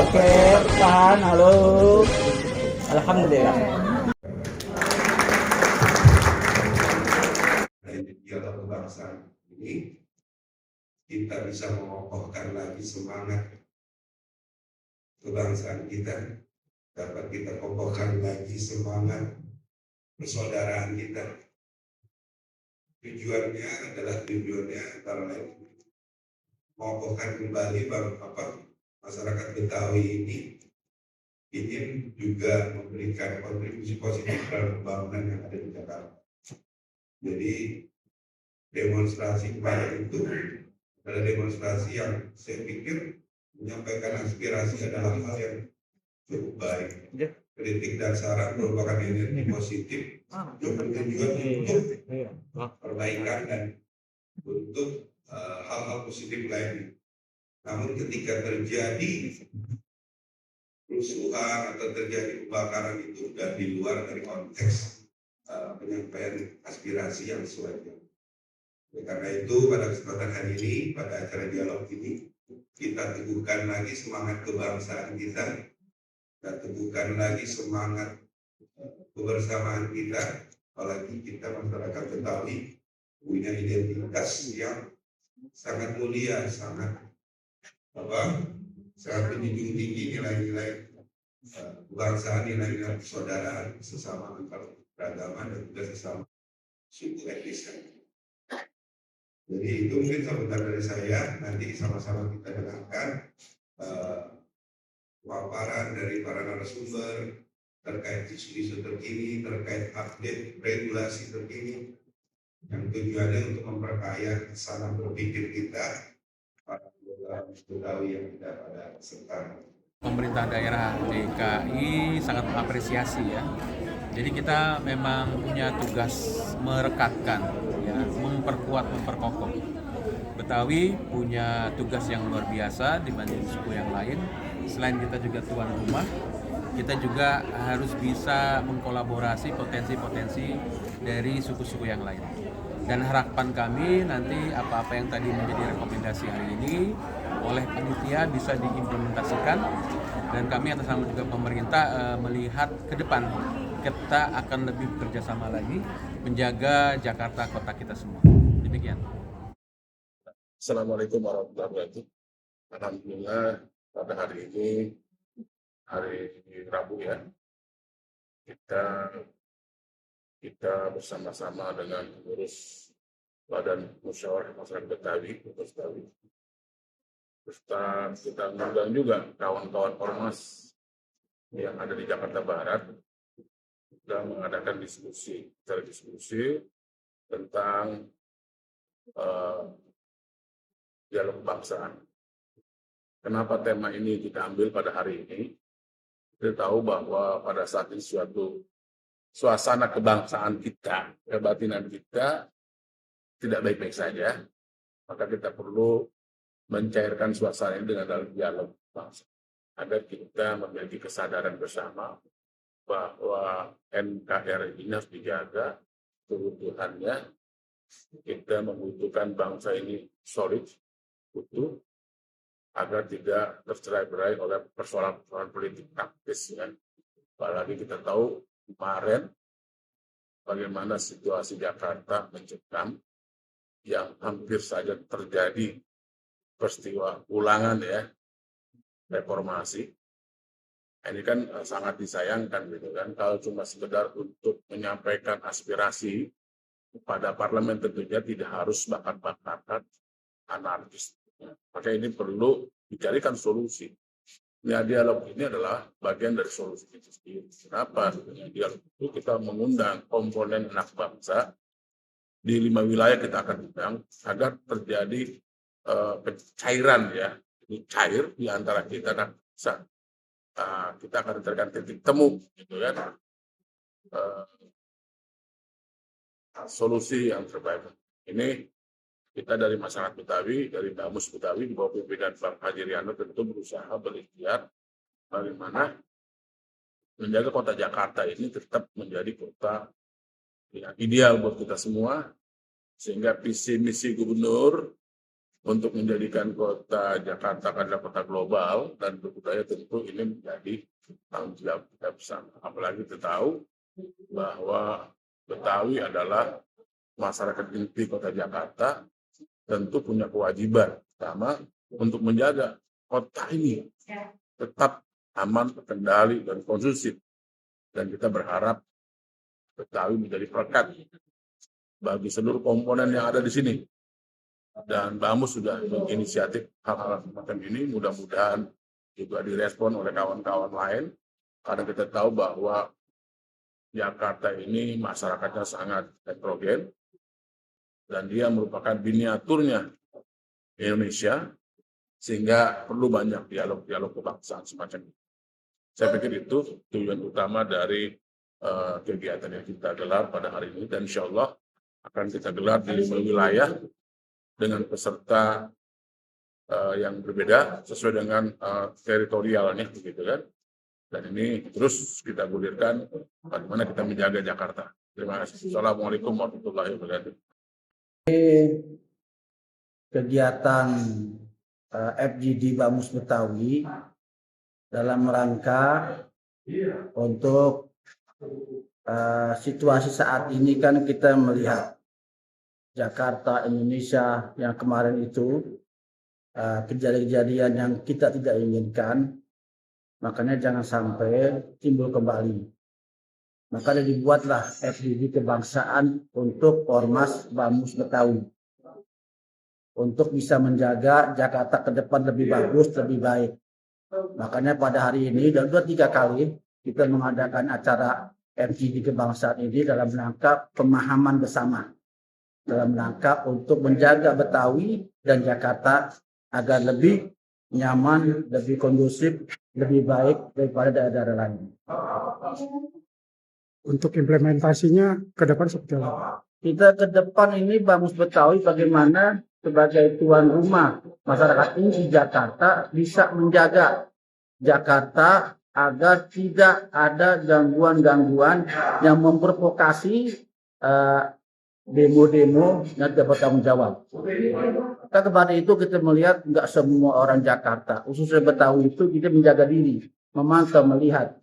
Oke, tahan, halo. Alhamdulillah. Dari dialog kebangsaan ini kita bisa mengokohkan lagi semangat kebangsaan kita, dapat kita kokohkan lagi semangat persaudaraan kita. Tujuannya antara lain mengokohkan kembali masyarakat Betawi ini, ingin juga memberikan kontribusi positif dalam pembangunan yang ada di Jakarta. Jadi demonstrasi kemarin itu adalah demonstrasi yang saya pikir menyampaikan aspirasi adalah hal yang cukup baik. Kritik dan saran merupakan energi positif yang bertujuan untuk perbaikan dan untuk hal-hal positif lainnya. Namun ketika terjadi kerusuhan atau terjadi kebakaran itu sudah di luar dari konteks penyampaian aspirasi yang sesuai. Karena itu pada kesempatan hari ini, pada acara dialog ini, kita teguhkan lagi semangat kebangsaan kita, dan teguhkan lagi semangat kebersamaan kita, apalagi kita masyarakat Betawi punya identitas yang sangat mulia, sangat menjunjung tinggi nilai-nilai kebangsaan, nilai-nilai persaudaraan, sesama antar beragama dan juga sesama suku etnis. Jadi itu mungkin sambutan dari saya. Nanti sama-sama kita dengarkan paparan dari para narasumber terkait isu-isu terkini, terkait update regulasi terkini, yang tujuannya untuk memperkaya sana berpikir kita para Betawi yang tidak pada serta. Pemerintah daerah DKI sangat mengapresiasi ya. Jadi kita memang punya tugas merekatkan, ya, memperkokoh. Betawi punya tugas yang luar biasa dibanding suku yang lain. Selain kita juga tuan rumah, kita juga harus bisa mengkolaborasi potensi-potensi dari suku-suku yang lain. Dan harapan kami nanti apa-apa yang tadi menjadi rekomendasi hari ini oleh panitia bisa diimplementasikan, dan kami atas nama juga pemerintah melihat ke depan kita akan lebih bekerja sama lagi menjaga Jakarta kota kita semua. Demikian. Assalamualaikum warahmatullahi wabarakatuh. Alhamdulillah pada hari ini, hari Rabu ya, kita bersama-sama dengan pengurus Badan Musyawarah Masyarakat Betawi, serta kita mengundang juga kawan-kawan ormas yang ada di Jakarta Barat dan mengadakan diskusi tentang dialog kebangsaan. Kenapa tema ini kita ambil pada hari ini? Kita tahu bahwa pada saat ini suatu suasana kebangsaan kita, kebatinan kita tidak baik-baik saja, maka kita perlu mencairkan suasana ini dengan dalam dialog bangsa, agar kita memiliki kesadaran bersama bahwa NKRI ini harus dijaga keutuhannya. Kita membutuhkan bangsa ini solid, utuh, agar tidak tercerai-berai oleh persoalan-persoalan politik taktis. Ya. Apalagi kita tahu kemarin bagaimana situasi Jakarta mencekam, yang hampir saja terjadi peristiwa ulangan ya, reformasi. Ini kan sangat disayangkan gitu kan, kalau cuma sekedar untuk menyampaikan aspirasi pada parlemen tentunya tidak harus bakar-bakaran anarkis. Maka ini perlu dicarikan solusi. Nah, dialog ini adalah bagian dari solusi itu sendiri. Kenapa? Dialog itu kita mengundang komponen anak bangsa di 5 wilayah kita akan undang agar terjadi pencairan ya, ini cair di antara kita dan kita akan carikan titik temu gitu kan, solusi yang terbaik. Ini kita dari masyarakat Betawi, dari Bamus Betawi di bawah pimpinan Bang Haji Riano tentu berusaha berikhtiar bagaimana menjaga kota Jakarta ini tetap menjadi kota yang ideal buat kita semua, sehingga visi misi gubernur untuk menjadikan kota Jakarta adalah kota global dan berbudaya tentu ini menjadi tanggung jawab kita bersama. Apalagi kita tahu bahwa Betawi adalah masyarakat inti kota Jakarta, tentu punya kewajiban pertama untuk menjaga kota ini tetap aman, terkendali, dan kondusif. Dan kita berharap Betawi menjadi perekat bagi seluruh komponen yang ada di sini. Dan Bamus sudah menginisiatif hal-hal semacam ini, mudah-mudahan juga direspon oleh kawan-kawan lain, karena kita tahu bahwa Jakarta ini masyarakatnya sangat heterogen, dan dia merupakan miniaturnya Indonesia, sehingga perlu banyak dialog-dialog kebangsaan semacam ini. Saya pikir itu tujuan utama dari kegiatan yang kita gelar pada hari ini, dan insya Allah akan kita gelar di 5 wilayah dengan peserta yang berbeda sesuai dengan teritorialnya, begitu kan. Dan ini terus kita gulirkan bagaimana kita menjaga Jakarta. Terima kasih. Assalamualaikum warahmatullahi wabarakatuh. Kegiatan FGD Bamus Betawi dalam rangka untuk situasi saat ini kan kita melihat Jakarta, Indonesia yang kemarin itu kejadian-kejadian yang kita tidak inginkan, makanya jangan sampai timbul kembali. Makanya dibuatlah FGD kebangsaan untuk Ormas Bamus Betawi, untuk bisa menjaga Jakarta ke depan lebih bagus, lebih baik. Makanya pada hari ini dan 2-3 kali kita mengadakan acara FGD kebangsaan ini dalam rangka pemahaman bersama, dalam rangka untuk menjaga Betawi dan Jakarta agar lebih nyaman, lebih kondusif, lebih baik daripada daerah-daerah lain. Untuk implementasinya ke depan seperti apa? Kita ke depan ini Bamus Betawi bagaimana sebagai tuan rumah masyarakat ini di Jakarta bisa menjaga Jakarta agar tidak ada gangguan-gangguan yang memprovokasi demo-demo yang tidak bertanggung jawab. Maka kepada itu kita melihat nggak semua orang Jakarta, khususnya Betawi itu kita menjaga diri, memantau, melihat.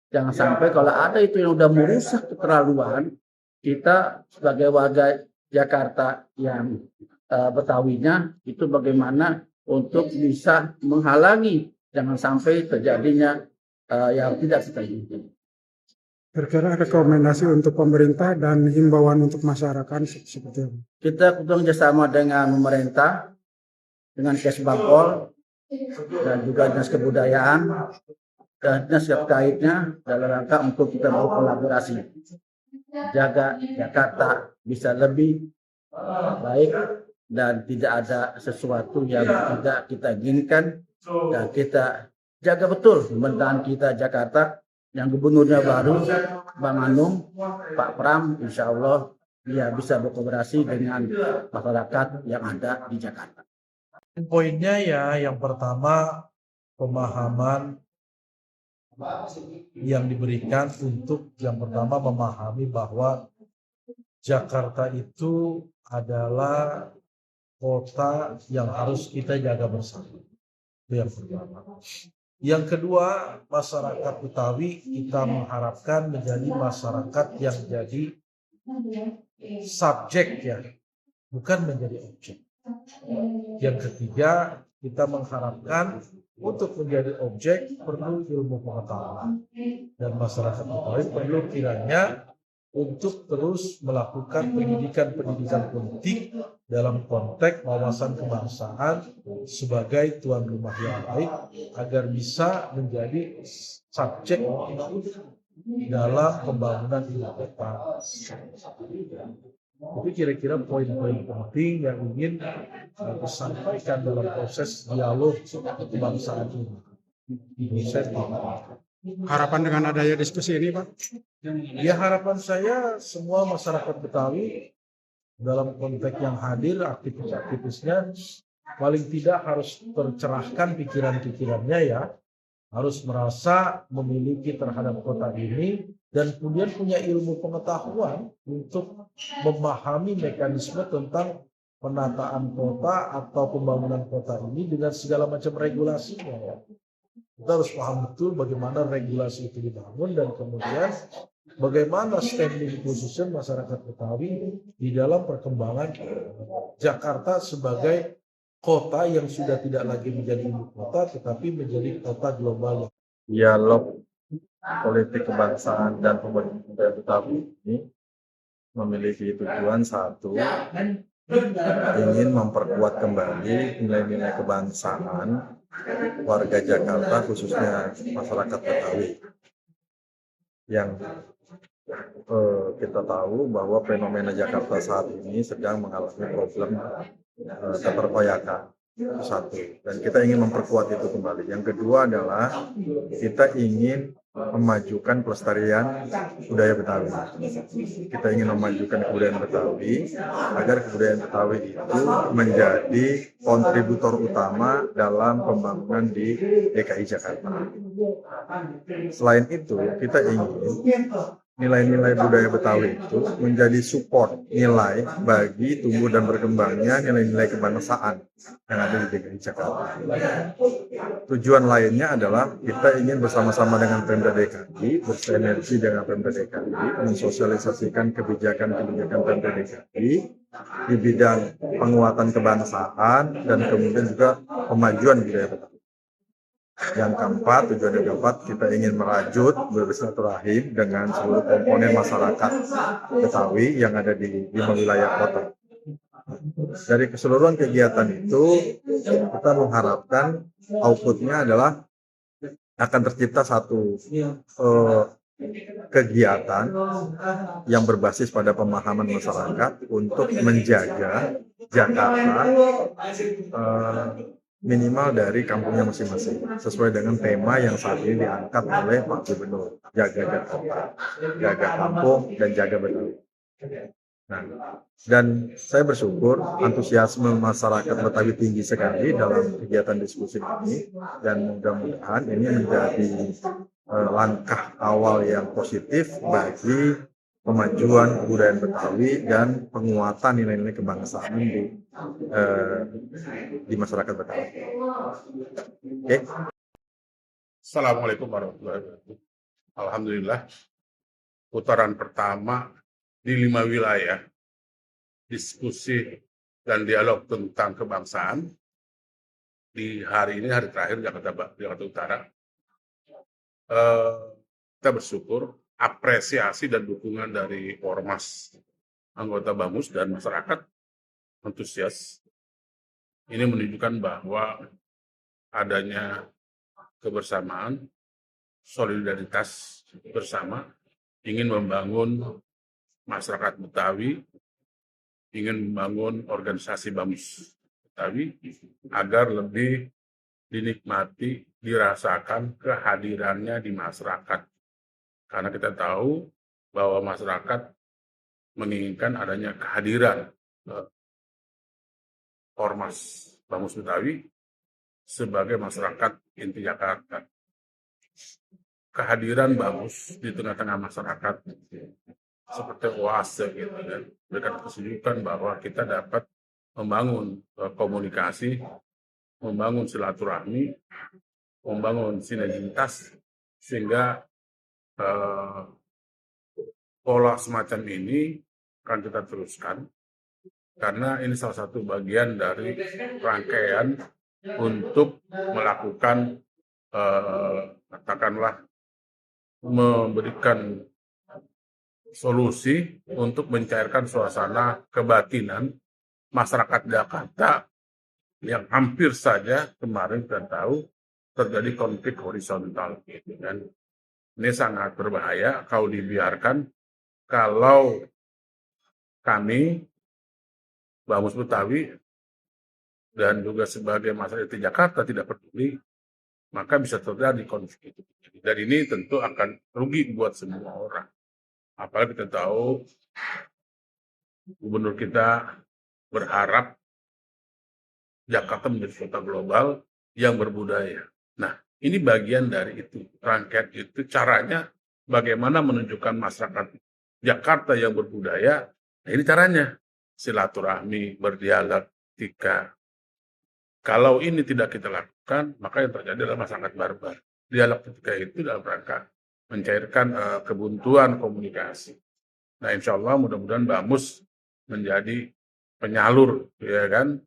Jangan sampai kalau ada itu yang udah merusak keterlaluan, kita sebagai warga Jakarta yang Betawinya itu bagaimana untuk bisa menghalangi jangan sampai terjadinya yang tidak kita inginkan. Kira-kira rekomendasi untuk pemerintah dan himbauan untuk masyarakat seperti apa? Kita bekerjasama dengan pemerintah, dengan Kesbangpol, dan juga Dinas Kebudayaan, dan dinas terkaitnya dalam rangka untuk kita berkolaborasi. Jaga Jakarta bisa lebih baik dan tidak ada sesuatu yang tidak kita inginkan, dan kita jaga betul pemerintahan kita Jakarta yang gubernurnya baru Bang Anung, Pak Pram, insya Allah dia bisa berkolaborasi dengan masyarakat yang ada di Jakarta. Poinnya ya yang pertama pemahaman yang diberikan untuk yang pertama memahami bahwa Jakarta itu adalah kota yang harus kita jaga bersama. Itu yang pertama. Yang kedua, masyarakat Betawi kita mengharapkan menjadi masyarakat yang jadi subjek ya, bukan menjadi objek. Yang ketiga, kita mengharapkan untuk menjadi objek perlu ilmu pengetahuan. Dan masyarakat Betawi perlu kiranya untuk terus melakukan pendidikan politik dalam konteks wawasan kebangsaan sebagai tuan rumah yang baik agar bisa menjadi subjek dalam pembangunan ibu kota. Itu kira-kira poin-poin penting yang ingin disampaikan dalam proses dialog kebangsaan ini. Saya pikir. Harapan dengan adanya diskusi ini, Pak? Ya, harapan saya semua masyarakat Betawi dalam konteks yang hadir, aktivis-aktivisnya paling tidak harus tercerahkan pikiran-pikirannya ya, harus merasa memiliki terhadap kota ini dan kemudian punya ilmu pengetahuan untuk memahami mekanisme tentang penataan kota atau pembangunan kota ini dengan segala macam regulasinya ya. Kita harus paham betul bagaimana regulasi itu dibangun dan kemudian bagaimana standing position masyarakat Betawi di dalam perkembangan Jakarta sebagai kota yang sudah tidak lagi menjadi ibu kota tetapi menjadi kota global. Dialog politik kebangsaan dan pemerintah Betawi ini memiliki tujuan satu, ingin memperkuat kembali nilai-nilai kebangsaan warga Jakarta, khususnya masyarakat Betawi, yang kita tahu bahwa fenomena Jakarta saat ini sedang mengalami problem keterkoyakan. Satu, dan kita ingin memperkuat itu kembali. Yang kedua adalah kita ingin memajukan pelestarian budaya Betawi. Kita ingin memajukan kebudayaan Betawi agar kebudayaan Betawi itu menjadi kontributor utama dalam pembangunan di DKI Jakarta. Selain itu, kita ingin nilai-nilai budaya Betawi itu menjadi support nilai bagi tumbuh dan berkembangnya nilai-nilai kebangsaan yang ada di DKI Jakarta. Tujuan lainnya adalah kita ingin bersama-sama dengan Pemda DKI, bersinergi dengan Pemda DKI, mensosialisasikan kebijakan-kebijakan Pemda DKI di bidang penguatan kebangsaan dan kemudian juga pemajuan budaya Betawi. Yang keempat, tujuan yang keempat, kita ingin merajut bersilaturahim dengan seluruh komponen masyarakat Betawi yang ada di 5 wilayah kota. Dari keseluruhan kegiatan itu, kita mengharapkan outputnya adalah akan tercipta satu kegiatan yang berbasis pada pemahaman masyarakat untuk menjaga Jakarta minimal dari kampungnya masing-masing sesuai dengan tema yang saat ini diangkat oleh Pak Gubernur, jaga Jakarta, jaga kampung dan jaga Betawi. Nah, dan saya bersyukur antusiasme masyarakat Betawi tinggi sekali dalam kegiatan diskusi ini dan mudah-mudahan ini menjadi langkah awal yang positif bagi pemajuan kebudayaan Betawi dan penguatan nilai-nilai kebangsaan di masyarakat Betawi. Oke. Assalamualaikum warahmatullahi wabarakatuh. Alhamdulillah, putaran pertama di 5 wilayah diskusi dan dialog tentang kebangsaan di hari ini, hari terakhir Jakarta Utara. Kita bersyukur apresiasi dan dukungan dari ormas, anggota BAMUS dan masyarakat antusias. Ini menunjukkan bahwa adanya kebersamaan, solidaritas bersama, ingin membangun masyarakat Betawi, ingin membangun organisasi BAMUS Betawi agar lebih dinikmati, dirasakan kehadirannya di masyarakat. Karena kita tahu bahwa masyarakat menginginkan adanya kehadiran ormas BAMUS Betawi sebagai masyarakat inti Jakarta. Kehadiran BAMUS di tengah-tengah masyarakat seperti oase gitu kan, memberikan kesejukan bahwa kita dapat membangun komunikasi, membangun silaturahmi, membangun sinergitas sehingga pola semacam ini akan kita teruskan karena ini salah satu bagian dari rangkaian untuk melakukan katakanlah memberikan solusi untuk mencairkan suasana kebatinan masyarakat Jakarta yang hampir saja kemarin kita tahu terjadi konflik horizontal gitu kan. Ini sangat berbahaya kalau dibiarkan, kalau kami, Bamus Betawi, dan juga sebagai masyarakat di Jakarta tidak peduli, maka bisa terjadi konflik itu. Dan ini tentu akan rugi buat semua orang. Apalagi kita tahu gubernur kita berharap Jakarta menjadi kota global yang berbudaya. Nah, ini bagian dari itu. Rangkaian itu caranya bagaimana menunjukkan masyarakat Jakarta yang berbudaya. Nah, ini caranya. Silaturahmi, berdialektika. Kalau ini tidak kita lakukan, maka yang terjadi adalah masyarakat barbar. Dialektika itu dalam rangka mencairkan kebuntuan komunikasi. Nah, insya Allah mudah-mudahan Bamus menjadi penyalur, ya kan,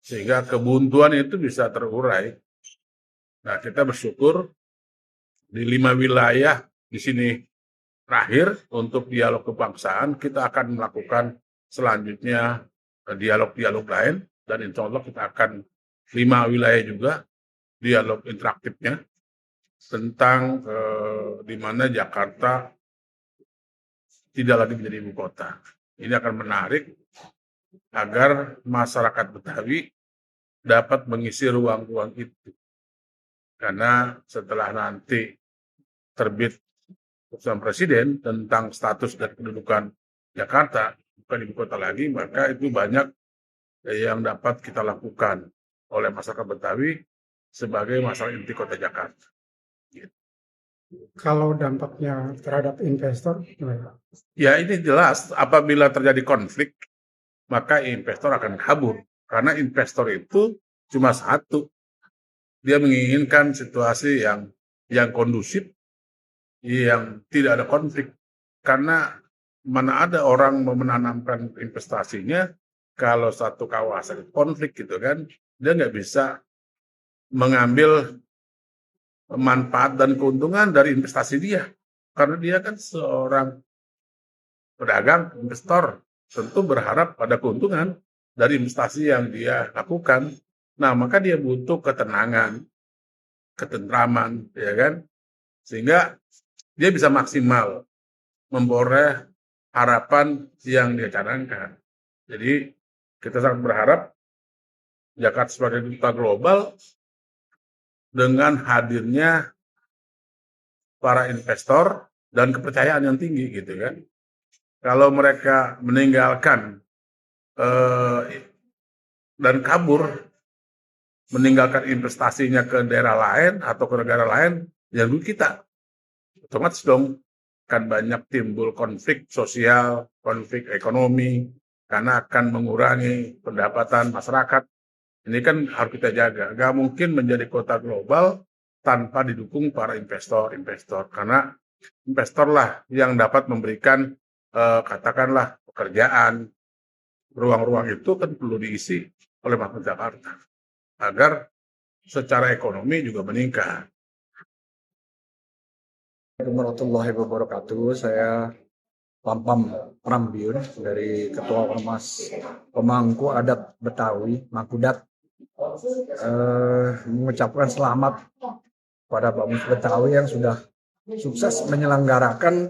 sehingga kebuntuan itu bisa terurai. Nah, kita bersyukur di 5 wilayah di sini terakhir untuk dialog kebangsaan, kita akan melakukan selanjutnya dialog-dialog lain, dan insya Allah kita akan 5 wilayah juga dialog interaktifnya tentang di mana Jakarta tidak lagi menjadi ibu kota. Ini akan menarik agar masyarakat Betawi dapat mengisi ruang-ruang itu. Karena setelah nanti terbit keputusan Presiden tentang status dan kedudukan Jakarta, bukan ibu kota lagi, maka itu banyak yang dapat kita lakukan oleh masyarakat Betawi sebagai masyarakat inti kota Jakarta. Kalau dampaknya terhadap investor, gimana? Ya, ini jelas apabila terjadi konflik, maka investor akan kabur. Karena investor itu cuma satu. Dia menginginkan situasi yang kondusif, yang tidak ada konflik. Karena mana ada orang menanamkan investasinya, kalau satu kawasan konflik gitu kan, dia nggak bisa mengambil manfaat dan keuntungan dari investasi dia. Karena dia kan seorang pedagang, investor, tentu berharap pada keuntungan dari investasi yang dia lakukan. Nah, maka dia butuh ketenangan, ketentraman, ya kan? Sehingga dia bisa maksimal memboreh harapan yang dia canangkan. Jadi, kita sangat berharap Jakarta sebagai kota global dengan hadirnya para investor dan kepercayaan yang tinggi gitu kan. Kalau mereka meninggalkan dan kabur, meninggalkan investasinya ke daerah lain atau ke negara lain, ya rugi kita. Otomatis dong akan banyak timbul konflik sosial, konflik ekonomi, karena akan mengurangi pendapatan masyarakat. Ini kan harus kita jaga. Nggak mungkin menjadi kota global tanpa didukung para investor-investor. Karena investor lah yang dapat memberikan, katakanlah, pekerjaan. Ruang-ruang itu kan perlu diisi oleh masyarakat Jakarta. Agar secara ekonomi juga meningkat. Warahmatullahi wabarakatuh. Saya Pampam Prambiun dari Ketua Ormas Pemangku Adat Betawi, Makudat, mengucapkan selamat pada Bamus Betawi yang sudah sukses menyelenggarakan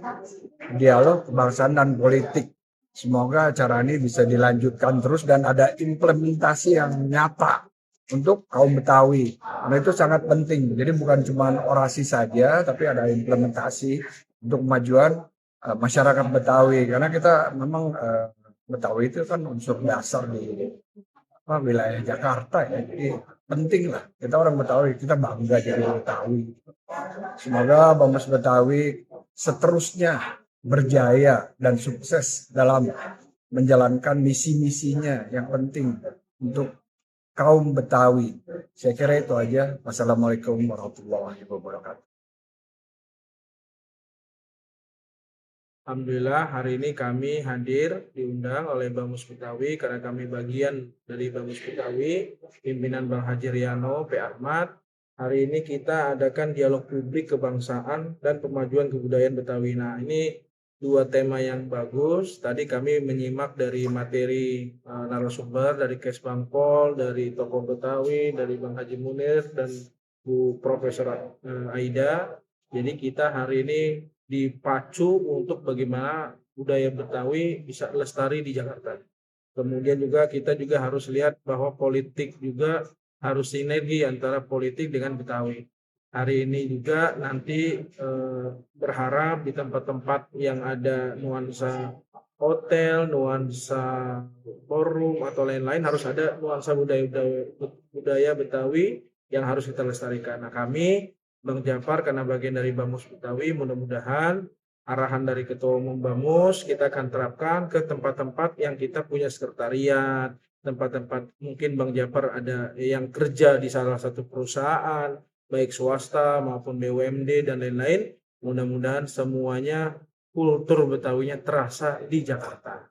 dialog kebangsaan dan politik. Semoga acara ini bisa dilanjutkan terus dan ada implementasi yang nyata untuk kaum Betawi. Karena itu sangat penting. Jadi bukan cuma orasi saja, tapi ada implementasi untuk kemajuan masyarakat Betawi. Karena kita memang Betawi itu kan unsur dasar di wilayah Jakarta ya. Jadi penting lah. Kita orang Betawi, kita bangga jadi Betawi. Semoga Bamus Betawi seterusnya berjaya dan sukses dalam menjalankan misi-misinya yang penting untuk kaum Betawi. Saya kira itu aja. Wassalamualaikum warahmatullahi wabarakatuh. Alhamdulillah hari ini kami hadir diundang oleh Bamus Betawi karena kami bagian dari Bamus Betawi, pimpinan Bang Haji Riano, P. Ahmad. Hari ini kita adakan dialog publik kebangsaan dan pemajuan kebudayaan Betawi. Nah, ini dua tema yang bagus. Tadi kami menyimak dari materi narasumber dari Kesbangpol, dari tokoh Betawi, dari Bang Haji Munir dan Bu Profesor Aida. Jadi kita hari ini dipacu untuk bagaimana budaya Betawi bisa lestari di Jakarta. Kemudian juga kita juga harus lihat bahwa politik juga harus sinergi antara politik dengan Betawi. Hari ini juga nanti berharap di tempat-tempat yang ada nuansa hotel, nuansa forum atau lain-lain harus ada nuansa budaya Betawi yang harus kita lestarikan. Nah, kami Bang Jafar karena bagian dari Bamus Betawi, mudah-mudahan arahan dari Ketua Umum Bamus kita akan terapkan ke tempat-tempat yang kita punya sekretariat, tempat-tempat mungkin Bang Jafar ada yang kerja di salah satu perusahaan, baik swasta maupun BUMD dan lain-lain. Mudah-mudahan semuanya kultur Betawinya terasa di Jakarta.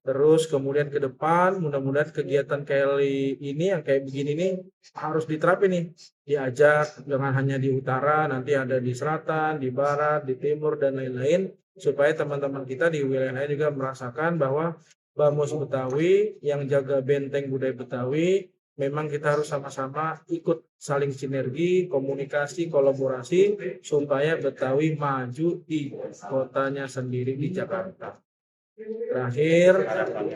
Terus kemudian ke depan mudah-mudahan kegiatan Kelly ini yang kayak begini nih harus diterapin nih. Diajak jangan hanya di utara, nanti ada di selatan, di barat, di timur dan lain-lain supaya teman-teman kita di wilayah lain juga merasakan bahwa Bamus Betawi yang jaga benteng budaya Betawi memang kita harus sama-sama ikut saling sinergi, komunikasi, kolaborasi supaya Betawi maju di kotanya sendiri di Jakarta. Terakhir,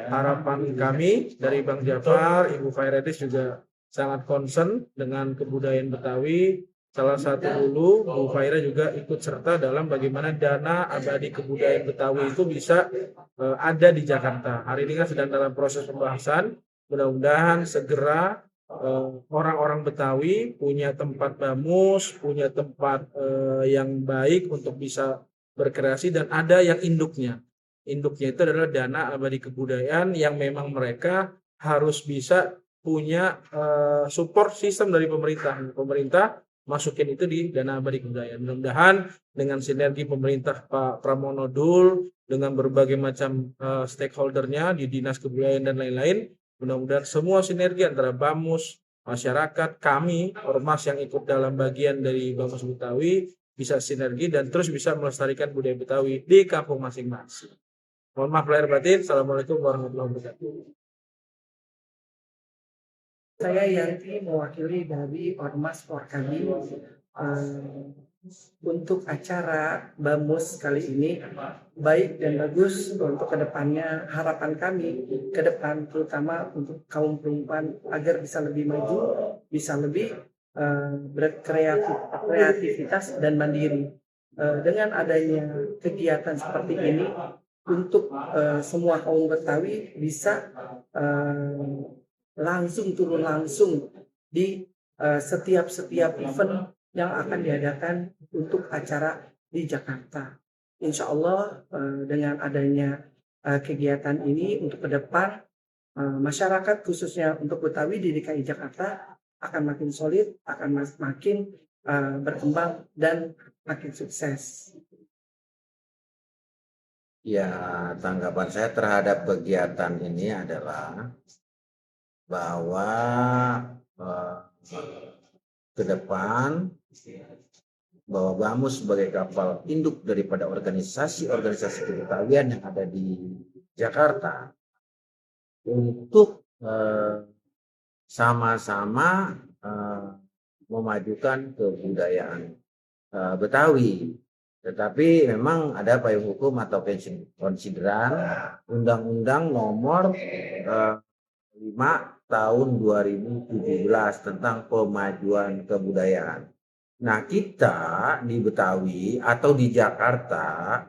harapan kami dari Bang Jafar, Ibu Fairedis juga sangat concern dengan kebudayaan Betawi. Salah satu dulu, Bu Faira juga ikut serta dalam bagaimana dana abadi kebudayaan Betawi itu bisa ada di Jakarta. Hari ini kan sedang dalam proses pembahasan. Mudah-mudahan segera orang-orang Betawi punya tempat bamus, punya tempat yang baik untuk bisa berkreasi dan ada yang induknya. Induknya itu adalah dana abadi kebudayaan yang memang mereka harus bisa punya support sistem dari pemerintah. Pemerintah masukin itu di dana abadi kebudayaan. Mudah-mudahan dengan sinergi pemerintah Pak Pramono Dul dengan berbagai macam stakeholdernya di Dinas Kebudayaan dan lain-lain, mudah-mudahan semua sinergi antara Bamus, masyarakat, kami, ormas yang ikut dalam bagian dari Bamus Betawi bisa sinergi dan terus bisa melestarikan budaya Betawi di kampung masing-masing. Mohon maaf lahir batin. Assalamualaikum warahmatullahi wabarakatuh. Saya Yanti mewakili dari Ormas Porkadi untuk acara Bamus kali ini baik dan bagus untuk kedepannya. Harapan kami ke depan terutama untuk kaum perempuan agar bisa lebih maju, bisa lebih berkreativitas dan mandiri. Dengan adanya kegiatan seperti ini untuk semua kaum Betawi bisa turun langsung di setiap event yang akan diadakan untuk acara di Jakarta. Insya Allah dengan adanya kegiatan ini untuk ke depan masyarakat khususnya untuk Betawi di DKI Jakarta akan makin solid, akan makin berkembang dan makin sukses. Ya, tanggapan saya terhadap kegiatan ini adalah bahwa ke depan bahwa Bamus sebagai kapal induk daripada organisasi-organisasi kebetawian yang ada di Jakarta untuk sama-sama memajukan kebudayaan Betawi. Tetapi memang ada payung hukum atau konsideran Undang-Undang Nomor 5 Tahun 2017 tentang pemajuan kebudayaan. Nah, kita di Betawi atau di Jakarta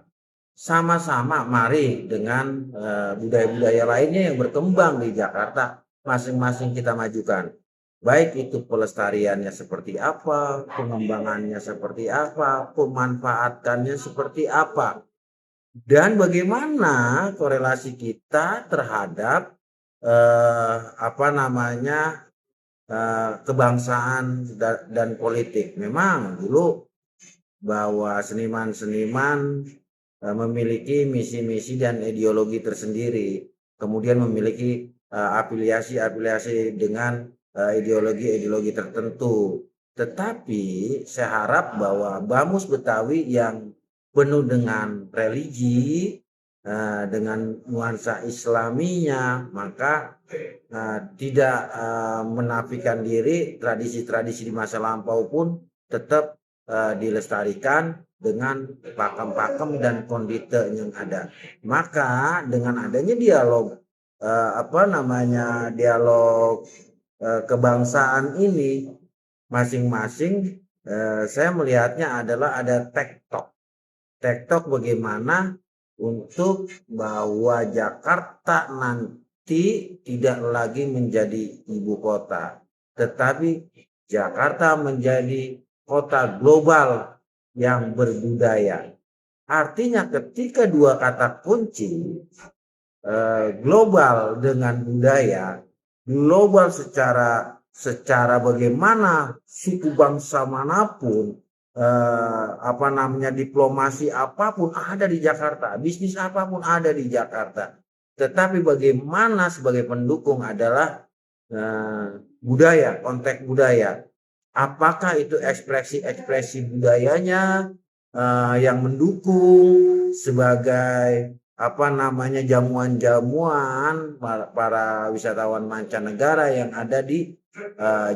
sama-sama mari dengan budaya-budaya lainnya yang berkembang di Jakarta masing-masing kita majukan. Baik itu pelestariannya seperti apa, pengembangannya seperti apa, pemanfaatannya seperti apa, dan bagaimana korelasi kita terhadap kebangsaan dan politik. Memang dulu bahwa seniman-seniman memiliki misi-misi dan ideologi tersendiri, kemudian memiliki afiliasi-afiliasi dengan ideologi-ideologi tertentu. Tetapi saya harap bahwa Bamus Betawi yang penuh dengan religi, dengan nuansa Islaminya, maka tidak menafikan diri tradisi-tradisi di masa lampau pun tetap dilestarikan dengan pakem-pakem dan kondite yang ada. Maka dengan adanya dialog dialog kebangsaan ini, masing-masing saya melihatnya adalah ada tektok bagaimana untuk bahwa Jakarta nanti tidak lagi menjadi ibu kota, tetapi Jakarta menjadi kota global yang berbudaya. Artinya ketika dua kata kunci, global dengan budaya, global secara bagaimana suku bangsa manapun, diplomasi apapun ada di Jakarta, bisnis apapun ada di Jakarta. Tetapi bagaimana sebagai pendukung adalah budaya, konteks budaya. Apakah itu ekspresi budayanya yang mendukung sebagai jamuan-jamuan para wisatawan mancanegara yang ada di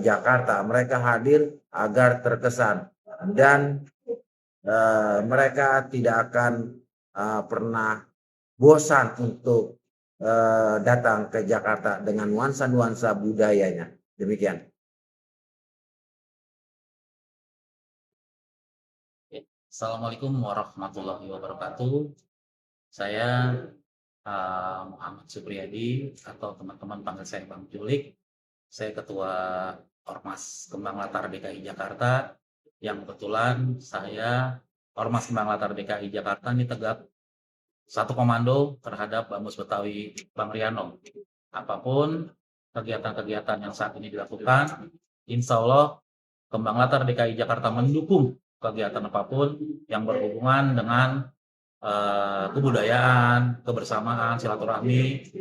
Jakarta. Mereka hadir agar terkesan dan mereka tidak akan pernah bosan untuk datang ke Jakarta dengan nuansa-nuansa budayanya. Demikian. Assalamualaikum warahmatullahi wabarakatuh. Saya Muhammad Supriyadi atau teman-teman panggil saya Bang Julik. Saya Ketua Ormas Kembang Latar DKI Jakarta, yang kebetulan saya Ormas Kembang Latar DKI Jakarta ini tegak satu komando terhadap Bamus Betawi Bang Riano. Apapun kegiatan-kegiatan yang saat ini dilakukan, insya Allah Kembang Latar DKI Jakarta mendukung kegiatan apapun yang berhubungan dengan kebudayaan, kebersamaan, silaturahmi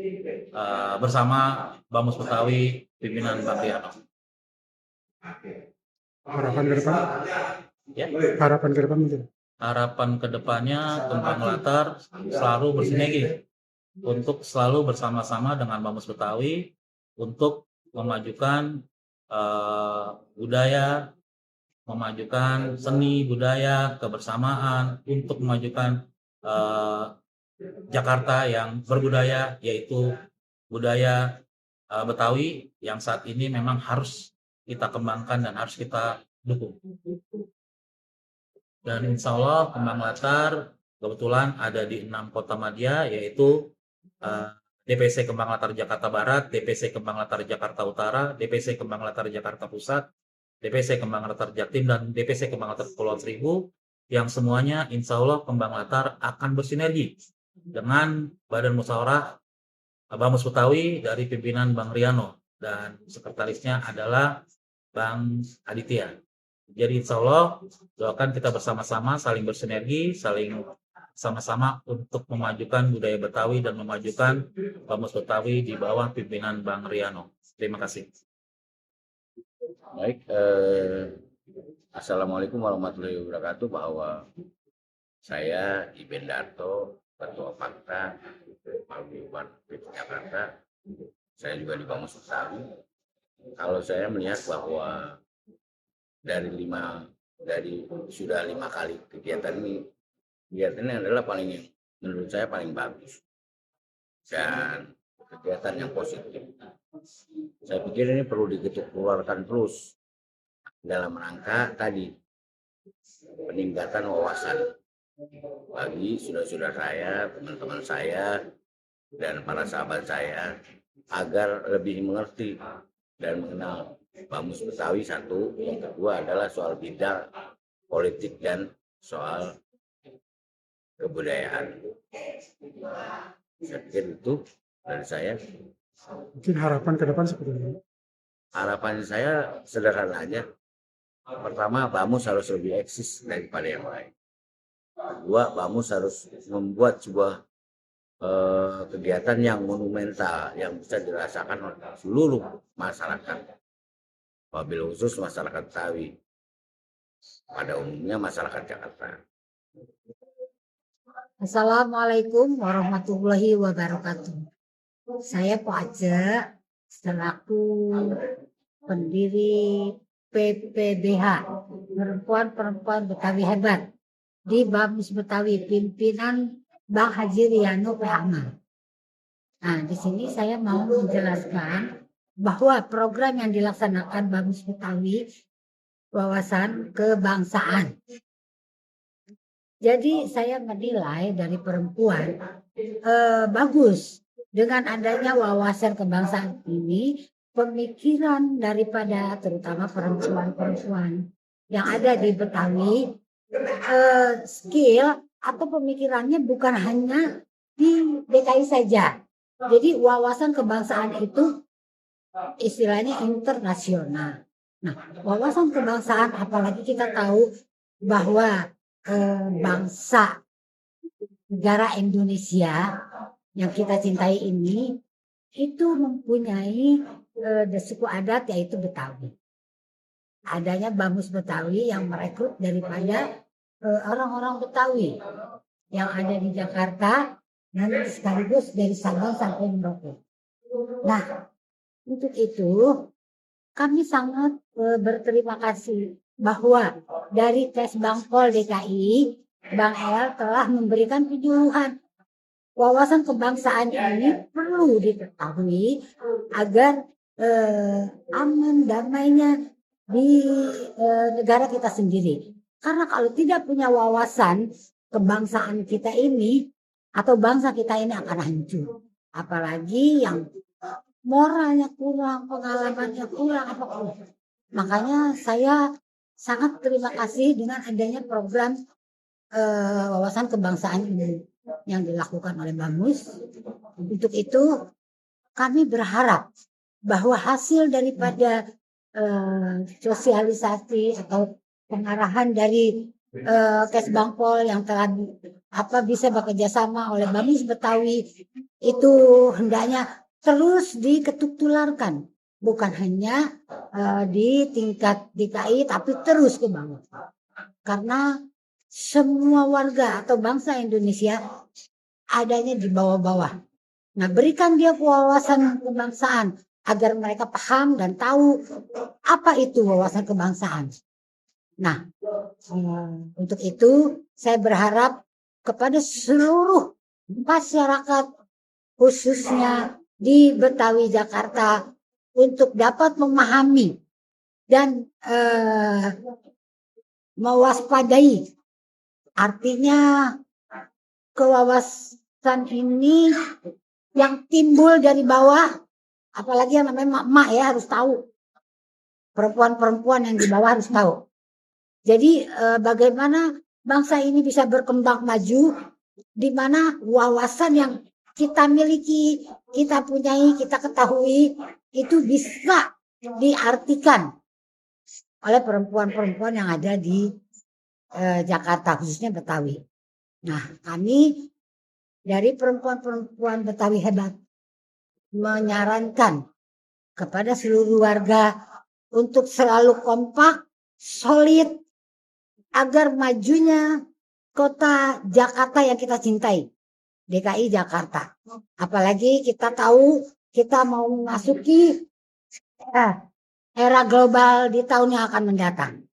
bersama Bamus Betawi pimpinan Bang Riano. Harapan ke depan? Ya. Harapan ke depan mungkin? Harapan ke depannya Kembang Latar selalu bersinergi untuk selalu bersama-sama dengan Bamus Betawi untuk memajukan budaya, memajukan seni budaya, kebersamaan, untuk memajukan Jakarta yang berbudaya, yaitu budaya Betawi yang saat ini memang harus kita kembangkan dan harus kita dukung. Dan insya Allah Kembang Latar kebetulan ada di 6 kota madya, yaitu DPC Kembang Latar Jakarta Barat, DPC Kembang Latar Jakarta Utara, DPC Kembang Latar Jakarta Pusat, DPC Kembang Latar Jatim, dan DPC Kembang Latar Kepulauan Seribu, yang semuanya insya Allah Kembang Latar akan bersinergi dengan Badan Musyawarah Bamus Betawi dari pimpinan Bang Riano, dan sekretarisnya adalah Bang Aditya. Jadi insya Allah doakan kita bersama-sama saling bersinergi, saling sama-sama untuk memajukan budaya Betawi dan memajukan Bamus Betawi di bawah pimpinan Bang Riano. Terima kasih. Baik, Assalamualaikum warahmatullahi wabarakatuh. Bahwa saya Iben Darto, Ketua Pakta Paguyuban Jakarta. Saya juga di Bamus Betawi. Kalau saya melihat bahwa sudah 5 kali kegiatan ini adalah menurut saya paling bagus dan kegiatan yang positif. Saya pikir ini perlu dikeluarkan terus dalam rangka tadi peningkatan wawasan bagi saudara-saudara saya, teman-teman saya, dan para sahabat saya agar lebih mengerti dan mengenal Bamus Betawi satu. Yang kedua adalah soal bidang politik dan soal kebudayaan. Saya pikir itu dari saya. Mungkin harapan ke depan seperti ini? Harapan saya sederhana aja. Pertama, Bamus harus lebih eksis daripada yang lain. Kedua, Bamus harus membuat sebuah kegiatan yang monumental yang bisa dirasakan oleh seluruh masyarakat. Wabil khusus masyarakat Betawi, pada umumnya masyarakat Jakarta. Assalamualaikum warahmatullahi wabarakatuh. Saya Pak Aja selaku pendiri PPBH, Perempuan Betawi Hebat. di Bamus Betawi, pimpinan Bang Haji Riano P. Ahmad. Nah, di sini saya mau menjelaskan bahwa program yang dilaksanakan Bamus Betawi wawasan kebangsaan. Jadi saya menilai dari perempuan bagus dengan adanya wawasan kebangsaan ini, pemikiran daripada terutama perempuan-perempuan yang ada di Betawi, skill atau pemikirannya bukan hanya di DKI saja. Jadi wawasan kebangsaan itu istilahnya internasional. Nah, wawasan kebangsaan apalagi kita tahu bahwa bangsa negara Indonesia yang kita cintai ini itu mempunyai suku adat yaitu Betawi. Adanya Bamus Betawi yang merekrut daripada orang-orang Betawi yang ada di Jakarta dan sekaligus dari Sabang sampai Merauke. Nah, untuk itu kami sangat berterima kasih bahwa dari tes Bangpol DKI, Bang El telah memberikan penyuluhan wawasan kebangsaan ini perlu diketahui agar aman damainya di negara kita sendiri. Karena kalau tidak punya wawasan kebangsaan kita ini atau bangsa kita ini akan hancur. Apalagi yang moralnya kurang, pengalamannya kurang, apa kurang. Makanya saya sangat terima kasih dengan adanya program wawasan kebangsaan ini yang dilakukan oleh Bamus. Untuk itu kami berharap bahwa hasil daripada sosialisasi atau pengarahan dari Kes Bangpol yang telah bisa bekerja sama oleh Bamus Betawi itu hendaknya terus diketuk tularkan, bukan hanya di tingkat DKI tapi terus ke bawah. Karena semua warga atau bangsa Indonesia adanya di bawah-bawah. Nah, berikan dia wawasan kebangsaan agar mereka paham dan tahu apa itu wawasan kebangsaan. Nah, untuk itu saya berharap kepada seluruh masyarakat khususnya di Betawi Jakarta untuk dapat memahami dan mewaspadai. Artinya kewawasan ini yang timbul dari bawah, apalagi yang namanya mak-mak ya harus tahu. Perempuan-perempuan yang di bawah harus tahu. Jadi bagaimana bangsa ini bisa berkembang maju, di mana wawasan yang kita miliki, kita punyai, kita ketahui, itu bisa diartikan oleh perempuan-perempuan yang ada di Jakarta, khususnya Betawi. Nah, kami dari perempuan-perempuan Betawi hebat menyarankan kepada seluruh warga untuk selalu kompak, solid, agar majunya kota Jakarta yang kita cintai, DKI Jakarta. Apalagi kita tahu kita mau memasuki era global di tahun yang akan mendatang.